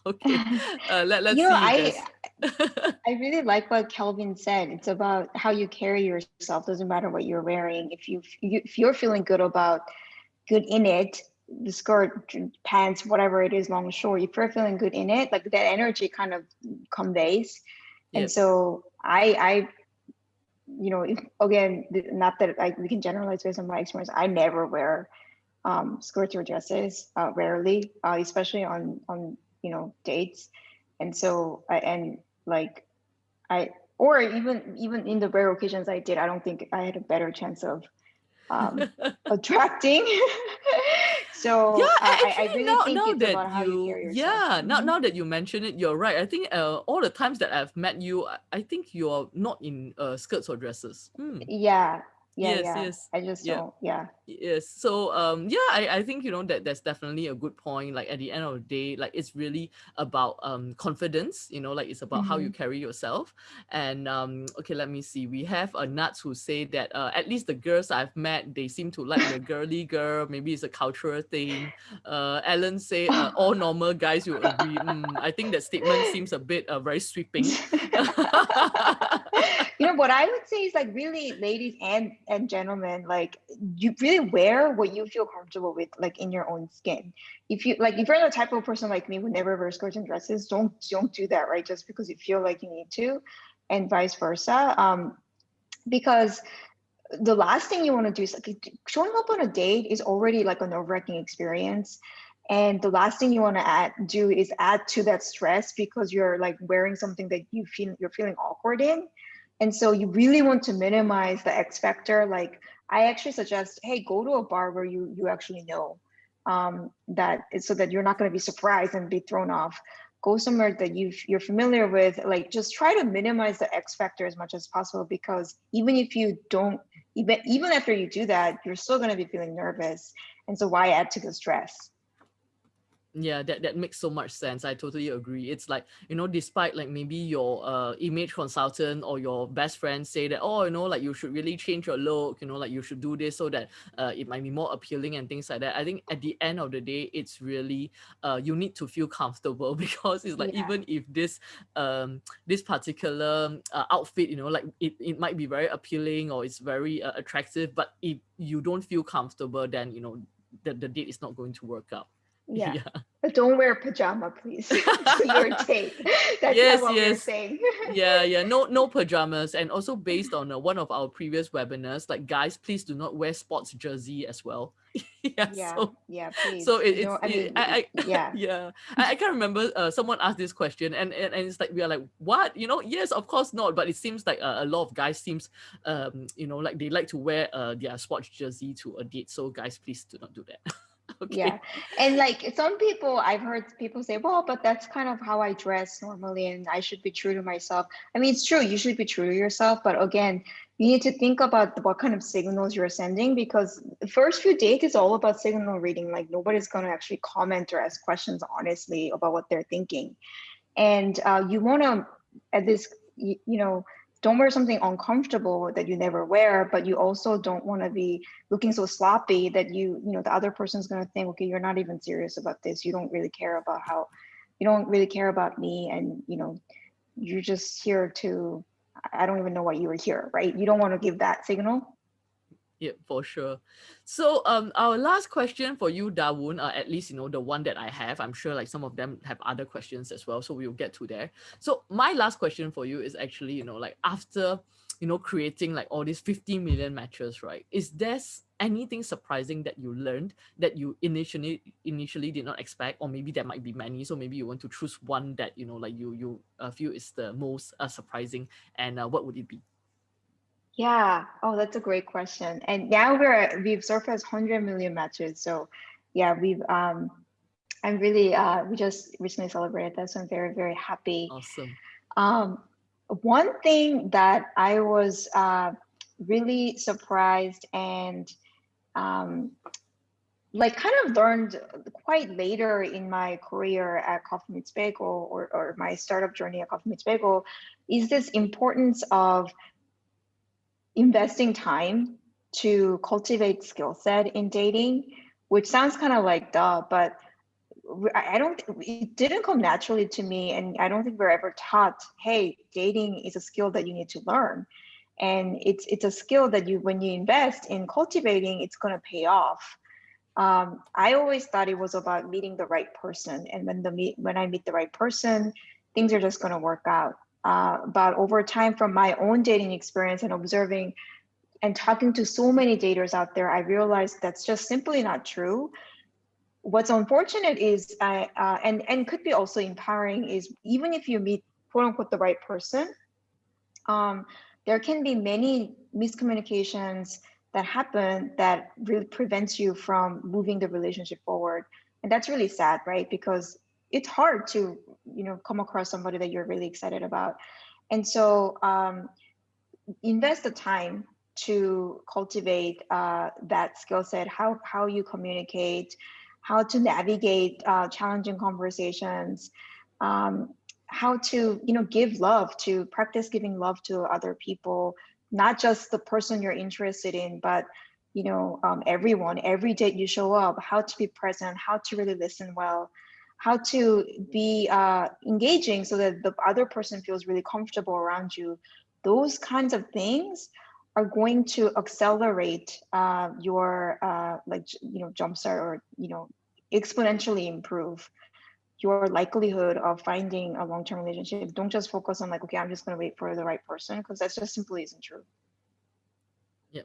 Okay, let's You know, see if I there's. I really like what Kelvin said. It's about how you carry yourself. Doesn't matter what you're wearing. If you're feeling good in it, the skirt, pants, whatever it is, long or short. If you're feeling good in it, like that energy kind of conveys. And Yep. so again, not that we can generalize based on my experience. I never wear skirts or dresses, rarely, especially on dates. And so and like I or even in the rare occasions I did, I don't think I had a better chance of attracting. Yeah, So I actually, really now think now it's that about how you you carry yourself. yeah now Hmm. now that you mention it, you're right. I think all the times that I've met you, I think you're not in skirts or dresses. Yeah, yeah, Yes, yeah. yes. I just Yeah. don't. Yeah. Yes. So yeah, I think that that's definitely a good point. Like at the end of the day, like it's really about confidence, like it's about how you Hmm. carry yourself. And okay, let me see. We have a Nuts who say that at least the girls I've met, they seem to like the girly girl. Maybe it's a cultural thing. Alan say all normal guys will agree. I think that statement seems a bit very sweeping. What I would say is like really ladies and gentlemen, like you really wear what you feel comfortable with, like in your own skin. If you're the type of person like me who never wears skirts and dresses, don't do that, right? Just because you feel like you need to, and vice versa. Because the last thing you want to do is like showing up on a date is already like a nerve-wracking experience. And the last thing you want to do is add to that stress because you're like wearing something that you're feeling awkward in. And so you really want to minimize the X factor. Like I actually suggest, hey, go to a bar where you actually know that so that you're not going to be surprised and be thrown off. Go somewhere that you're familiar with. Like just try to minimize the X factor as much as possible, because even if you don't even after you do that, you're still going to be feeling nervous. And so why add to the stress? Yeah, that makes so much sense. I totally agree. It's like, despite like maybe your image consultant or your best friend say that, oh, like you should really change your look, like you should do this so that it might be more appealing and things like that. I think at the end of the day, it's really you need to feel comfortable because it's like, Yeah. even if this particular outfit, like it might be very appealing or it's very attractive, but if you don't feel comfortable, then the date is not going to work out. Yeah. Yeah. But don't wear pajama, please, to your date. That's not Yes, what we're yes. saying. Yeah. No pajamas. And also based on one of our previous webinars, like guys, please do not wear sports jersey as well. Yeah. Yeah, So yeah, so please. it, You it's know, I it, mean, I yeah, yeah. I can't remember. Someone asked this question, and it's like we are like, what? Yes, of course not. But it seems like a lot of guys seems like they like to wear their sports jersey to a date. So guys, please do not do that. yeah. Okay. And like some people, I've heard people say, well, but that's kind of how I dress normally, and I should be true to myself. I mean, it's true, you should be true to yourself, but again, you need to think about what kind of signals you're sending, because the first few dates is all about signal reading. Like nobody's going to actually comment or ask questions honestly about what they're thinking. And you want to at this don't wear something uncomfortable that you never wear, but you also don't want to be looking so sloppy that the other person's going to think, okay, you're not even serious about this, you don't really care about me, and you're just here to, I don't even know why you were here, right? You don't want to give that signal. Yeah, for sure. So, our last question for you, Dawoon, at least the one that I have. I'm sure like some of them have other questions as well, so we'll get to there. So, my last question for you is actually, like after creating like all these 50 million matches, right? Is there anything surprising that you learned that you initially did not expect, or maybe there might be many? So maybe you want to choose one that like you feel is the most surprising, and what would it be? Yeah. Oh, that's a great question. And now we've surpassed 100 million matches. So yeah, I'm really we just recently celebrated that, so I'm very, very happy. Awesome. Um, one thing that I was really surprised and um, like kind of learned quite later in my career at Coffee Meets Bagel, or my startup journey at Coffee Meets Bagel, is this importance of investing time to cultivate skill set in dating, which sounds kind of like duh, but I don't, it didn't come naturally to me. And I don't think we're ever taught, hey, dating is a skill that you need to learn. And it's a skill that when you invest in cultivating, it's going to pay off. I always thought it was about meeting the right person. And when I meet the right person, things are just going to work out. But over time, from my own dating experience and observing and talking to so many daters out there, I realized that's just simply not true. What's unfortunate is, and could be also empowering, is even if you meet quote unquote the right person, um, there can be many miscommunications that happen that really prevents you from moving the relationship forward. And that's really sad, right? Because it's hard to, come across somebody that you're really excited about. And so invest the time to cultivate that skill set, how you communicate, how to navigate challenging conversations, um, how to give love, to practice giving love to other people, not just the person you're interested in, but everyone, every date you show up, how to be present, how to really listen well, how to be engaging so that the other person feels really comfortable around you. Those kinds of things are going to accelerate your jumpstart, or exponentially improve your likelihood of finding a long-term relationship. Don't just focus on like, okay, I'm just going to wait for the right person, because that just simply isn't true. Yeah,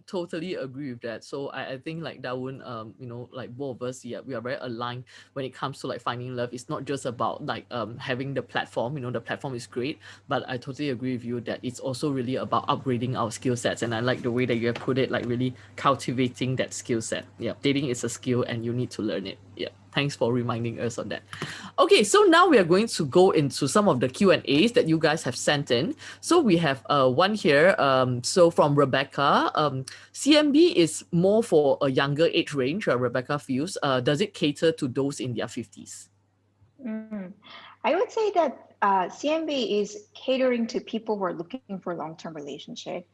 totally agree with that. So I think like Dawoon, like both of us, yeah, we are very aligned when it comes to like finding love. It's not just about like having the platform. The platform is great, but I totally agree with you that it's also really about upgrading our skill sets. And I like the way that you have put it, like really cultivating that skill set. Yeah, dating is a skill and you need to learn it. Yeah, thanks for reminding us on that. Okay, so now we are going to go into some of the Q&As that you guys have sent in. So we have one here. So from Rebecca, CMB is more for a younger age range, Rebecca feels. Does it cater to those in their 50s? Mm. I would say that CMB is catering to people who are looking for long-term relationship.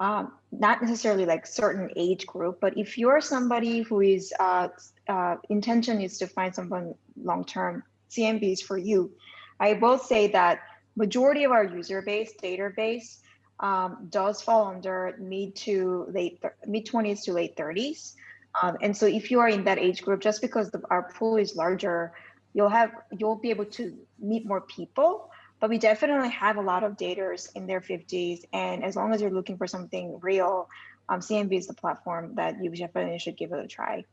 Not necessarily like certain age group, but if you're somebody who is intention is to find someone long-term, CMB is for you. I will say that majority of our user base, database, does fall under mid 20s to late 30s. And so if you are in that age group, just because our pool is larger, you'll be able to meet more people. But we definitely have a lot of daters in their 50s. And as long as you're looking for something real, CMB is the platform that you definitely should give it a try.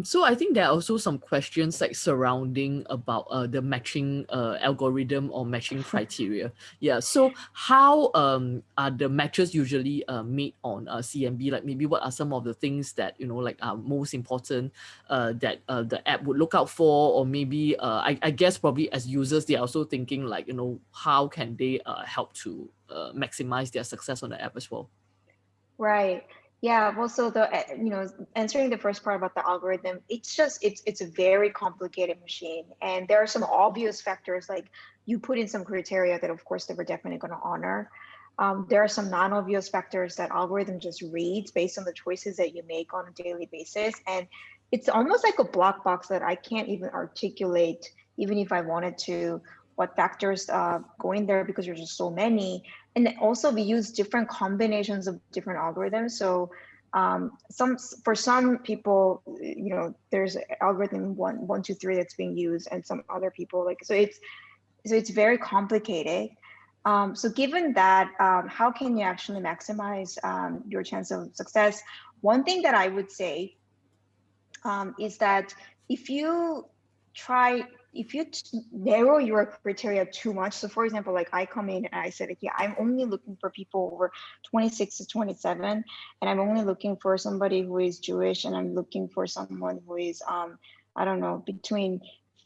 So I think there are also some questions like surrounding about the matching algorithm or matching criteria. Yeah. So how are the matches usually made on CMB? Like maybe what are some of the things that like are most important that the app would look out for, or maybe I guess probably as users they are also thinking like how can they help to maximize their success on the app as well. Right. Yeah. Well, so answering the first part about the algorithm, it's a very complicated machine, and there are some obvious factors like you put in some criteria that, of course, they were definitely going to honor. There are some non-obvious factors that algorithm just reads based on the choices that you make on a daily basis, and it's almost like a black box that I can't even articulate, even if I wanted to, what factors go in there because there's just so many. And also we use different combinations of different algorithms. So for some people, there's algorithm one, two, three that's being used, and some other people it's very complicated. So given that, how can you actually maximize your chance of success? One thing that I would say is that if you try, if you narrow your criteria too much, so for example, like I come in and I said, okay, I'm only looking for people over 26 to 27, and I'm only looking for somebody who is Jewish, and I'm looking for someone who is, I don't know, between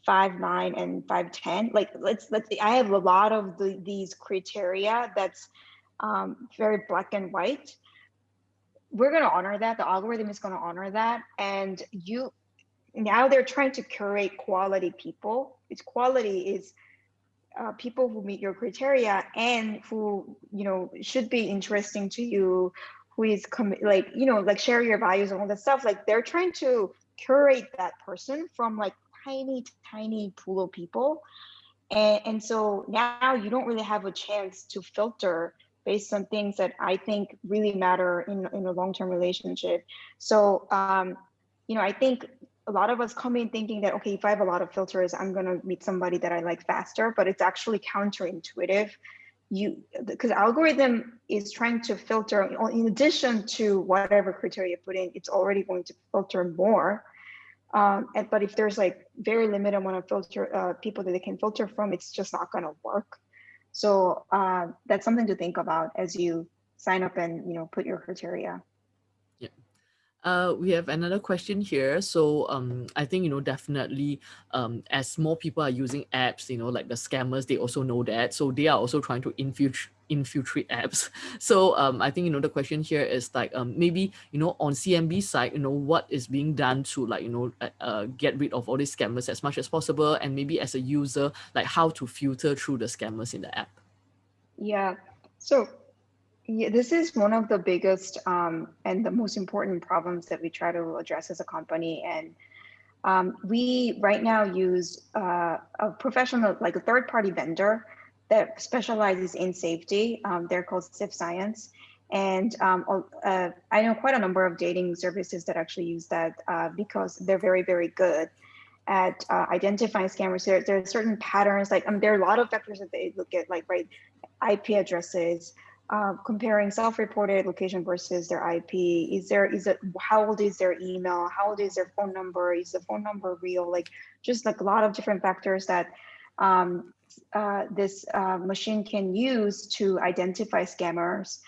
5'9" and 5'10". Like let's say I have a lot of these criteria that's very black and white. We're going to honor that. The algorithm is going to honor that. And now they're trying to curate quality people. Its quality is people who meet your criteria and who, should be interesting to you, who is like share your values and all that stuff. Like they're trying to curate that person from like tiny pool of people. And so now you don't really have a chance to filter based on things that I think really matter in a long-term relationship. So, I think a lot of us come in thinking that, okay, if I have a lot of filters, I'm going to meet somebody that I like faster, but it's actually counterintuitive. Because algorithm is trying to filter in addition to whatever criteria you put in, it's already going to filter more. But if there's like very limited amount of filter people that they can filter from, it's just not going to work. So that's something to think about as you sign up and put your criteria. Yeah. We have another question here. So I think definitely as more people are using apps, like the scammers, they also know that. So they are also trying to infiltrate apps. So I think the question here is like maybe on CMB side, what is being done to like get rid of all these scammers as much as possible, and maybe as a user, like how to filter through the scammers in the app. Yeah. So yeah, this is one of the biggest and the most important problems that we try to address as a company. And we right now use a professional, like a third-party vendor that specializes in safety. They're called Sif Science. And I know quite a number of dating services that actually use that because they're very, very good at identifying scammers. There are certain patterns, like there are a lot of factors that they look at, like IP addresses, comparing self-reported location versus their IP. How old is their email? How old is their phone number? Is the phone number real? Like just like a lot of different factors that this machine can use to identify scammers.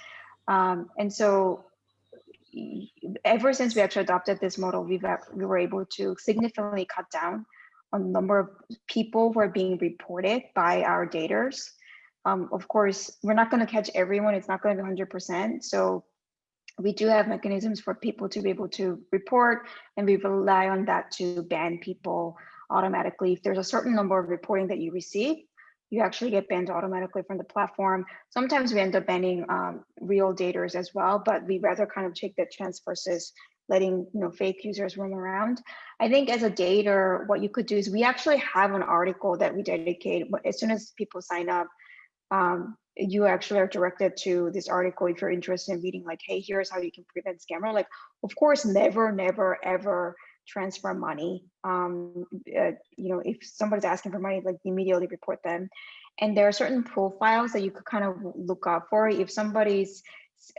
And so ever since we actually adopted this model, we were able to significantly cut down on the number of people who are being reported by our daters. Of course, we're not going to catch everyone. It's not going to be 100%. So we do have mechanisms for people to be able to report, and we rely on that to ban people automatically. If there's a certain number of reporting that you receive, you actually get banned automatically from the platform. Sometimes we end up banning real daters as well, but we rather kind of take that chance versus letting fake users roam around. I think as a dater, what you could do is we actually have an article that we dedicate as soon as people sign up. You actually are directed to this article if you're interested in reading, like, hey, here's how you can prevent scammer. Like, of course, never, ever transfer money. If somebody's asking for money, like, immediately report them. And there are certain profiles that you could kind of look out for. If somebody's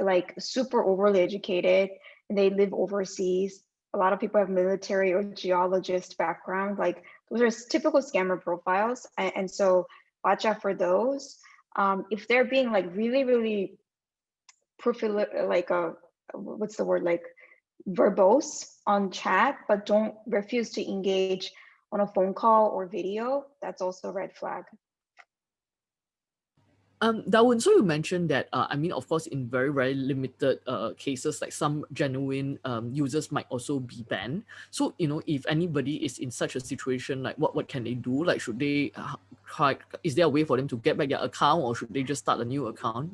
like super overly educated and they live overseas, a lot of people have military or geologist background. Like, those are typical scammer profiles. And so watch out for those. If they're being like really what's the word, like verbose on chat, but don't refuse to engage on a phone call or video, that's also a red flag. Dawoon, so you mentioned that, I mean, of course, in very, very limited cases, like some genuine users might also be banned. So, if anybody is in such a situation, like what can they do? Like, should they, is there a way for them to get back their account, or should they just start a new account?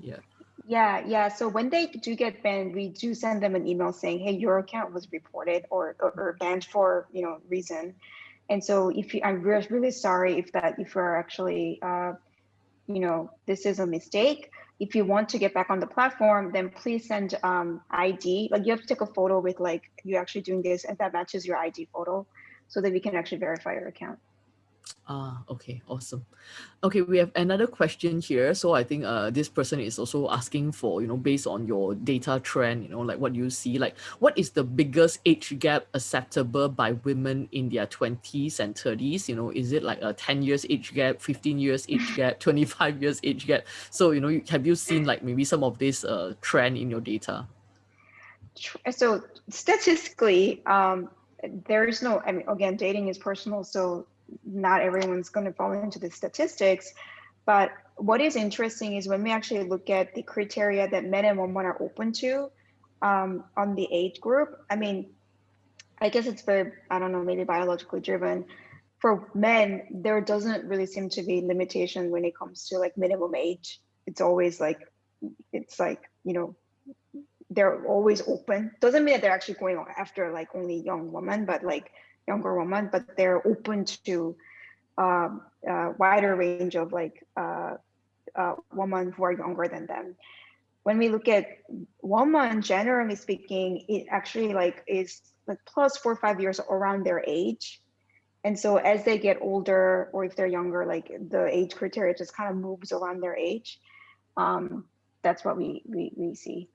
Yeah. So when they do get banned, we do send them an email saying, hey, your account was reported or banned for, reason. And so I'm really sorry if you're actually, this is a mistake. If you want to get back on the platform, then please send ID. Like, you have to take a photo with like you actually doing this, and that matches your ID photo, so that we can actually verify your account. Okay, awesome. Okay, we have another question here. So I think this person is also asking for, based on your data trend, like what you see, like what is the biggest age gap acceptable by women in their 20s and 30s? Is it like a 10 years age gap, 15 years age gap, 25 years age gap? So, have you seen like maybe some of this trend in your data? So statistically, there is no, I mean, again, dating is personal, so not everyone's going to fall into the statistics. But what is interesting is when we actually look at the criteria that men and women are open to on the age group, I mean, I guess it's very, I don't know, maybe biologically driven. For men, there doesn't really seem to be limitation when it comes to like minimum age. It's always like, they're always open. Doesn't mean that they're actually going after like only young women, but like younger women, but they're open to wider range of like women who are younger than them. When we look at women, generally speaking, it actually like is like plus 4 or 5 years around their age. And so as they get older, or if they're younger, like the age criteria just kind of moves around their age. That's what we see.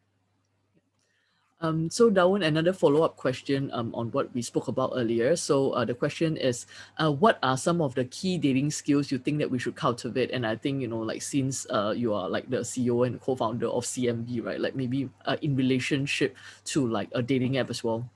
So Dawoon, another follow-up question on what we spoke about earlier. So the question is, what are some of the key dating skills you think that we should cultivate? And I think, like since you are like the CEO and co-founder of CMB, right? Like maybe in relationship to like a dating app as well.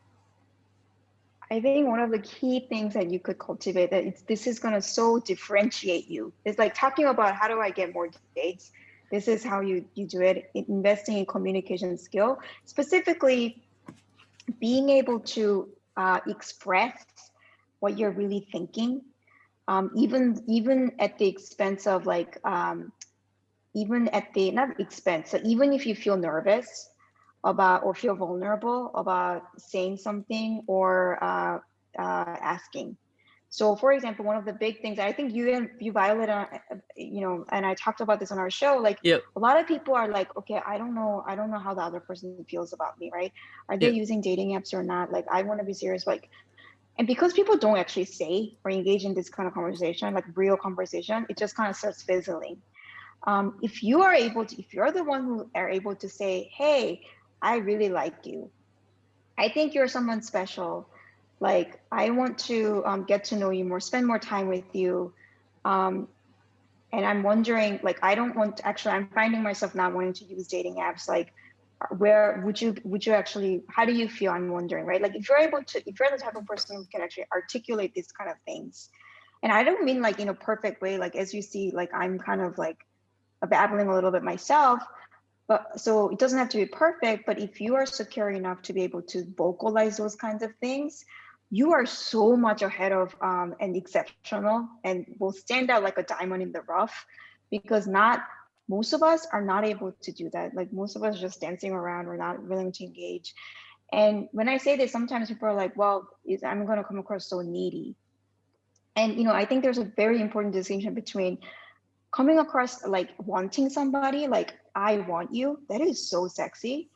I think one of the key things that you could cultivate that this is going to so differentiate you. It's like talking about how do I get more dates. This is how you do it. Investing in communication skill, specifically being able to express what you're really thinking, even at the expense of like, even at the not expense. So even if you feel nervous about or feel vulnerable about saying something or asking. So for example, one of the big things I think you Violet, and I talked about this on our show, like Yep. a lot of people are like, okay, I don't know how the other person feels about me, right? Are they Yep. using dating apps or not? Like, I want to be serious, like, and because people don't actually say or engage in this kind of conversation, like real conversation, it just kind of starts fizzling. If you're the one who are able to say, hey, I really like you. I think you're someone special. Like, I want to get to know you more, spend more time with you. And I'm wondering, like, I don't want to, actually, I'm finding myself not wanting to use dating apps. Like, where would you actually, how do you feel? I'm wondering, right? Like if you're the type of person who can actually articulate these kind of things, and I don't mean like in a perfect way, like as you see, like I'm kind of like babbling a little bit myself, but so it doesn't have to be perfect, but if you are secure enough to be able to vocalize those kinds of things, you are so much ahead of and exceptional and will stand out like a diamond in the rough, because not most of us are not able to do that. Like most of us just dancing around, we're not willing to engage. And when I say this, sometimes people are like, well, I'm going to come across so needy. And I think there's a very important distinction between coming across like wanting somebody, like I want you, that is so sexy,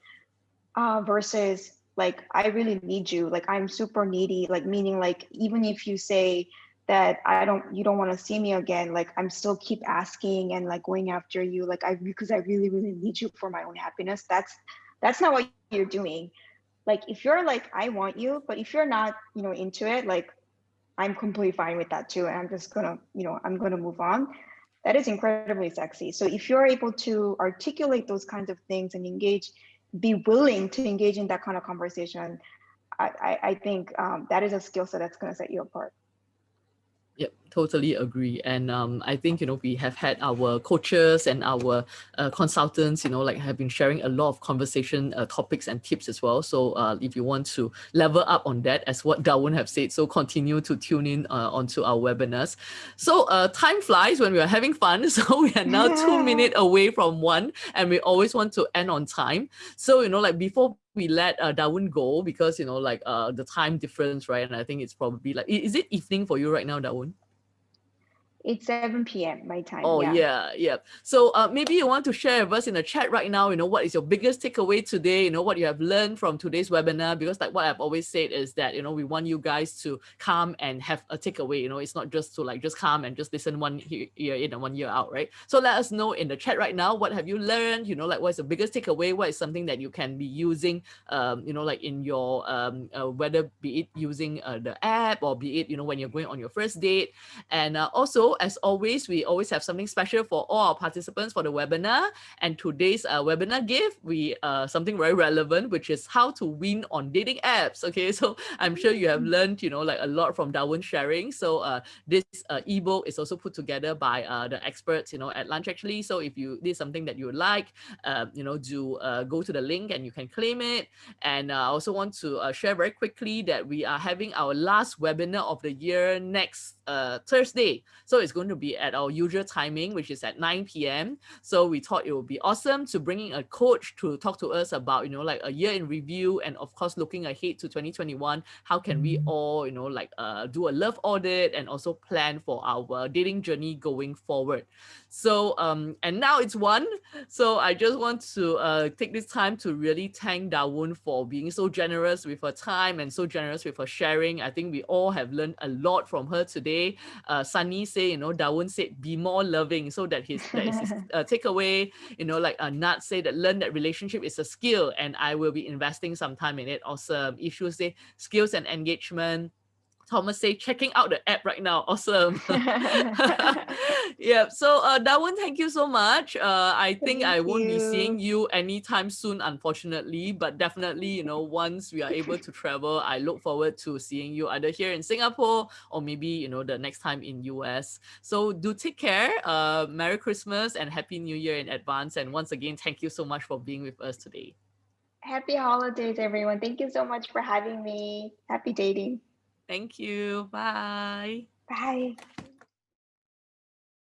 versus like I really need you, like I'm super needy, like meaning like even if you say that you don't want to see me again, like I'm still keep asking and like going after you, like because I really really need you for my own happiness. That's not what you're doing. Like if you're like I want you, but if you're not into it, like I'm completely fine with that too, and I'm just gonna I'm gonna move on. That is incredibly sexy. So if you're able to articulate those kinds of things and engage, be willing to engage in that kind of conversation, I think that is a skill set that's going to set you apart. Yep, totally agree. And I think, we have had our coaches and our consultants, like have been sharing a lot of conversation topics and tips as well. So if you want to level up on that, as what Dawoon have said, so continue to tune in onto our webinars. So time flies when we are having fun. So we are now 2 minutes away from one, and we always want to end on time. So, like before we let Dawoon go, because, the time difference, right? And I think it's probably like, is it evening for you right now, Dawoon? It's 7 p.m. my time. Oh Yeah. yeah, yeah. So maybe you want to share with us in the chat right now, what is your biggest takeaway today, what you have learned from today's webinar, because like what I've always said is that, we want you guys to come and have a takeaway, it's not just to like just come and just listen one year in and 1 year out, right? So let us know in the chat right now, what have you learned, like what's the biggest takeaway, what is something that you can be using, like in your, whether be it using the app or be it, when you're going on your first date. And also, as always, we always have something special for all our participants for the webinar. And today's webinar gift, we something very relevant, which is how to win on dating apps. Okay, so I'm sure you have learned, like a lot from Dawoon sharing. So this ebook is also put together by the experts, at lunch actually. So if this is something that you would like, do go to the link and you can claim it. And I also want to share very quickly that we are having our last webinar of the year next Thursday. So it's going to be at our usual timing, which is at 9 p.m. So we thought it would be awesome to bring in a coach to talk to us about, like a year in review, and of course, looking ahead to 2021, how can we all, do a love audit and also plan for our dating journey going forward. So, and now it's 1. So I just want to take this time to really thank Dawoon for being so generous with her time and so generous with her sharing. I think we all have learned a lot from her today. Sunny say, Dawoon said, be more loving. So that is his takeaway. Like Nat say that learn that relationship is a skill and I will be investing some time in it. Awesome. Issue say skills and engagement. Thomas say checking out the app right now. Awesome. Yeah. So Dawoon, thank you so much. I think Thank I won't be seeing you. you anytime soon, unfortunately. But definitely, once we are able to travel, I look forward to seeing you either here in Singapore or maybe, the next time in US. So do take care. Merry Christmas and Happy New Year in advance. And once again, thank you so much for being with us today. Happy holidays, everyone. Thank you so much for having me. Happy dating. Thank you. Bye. Bye.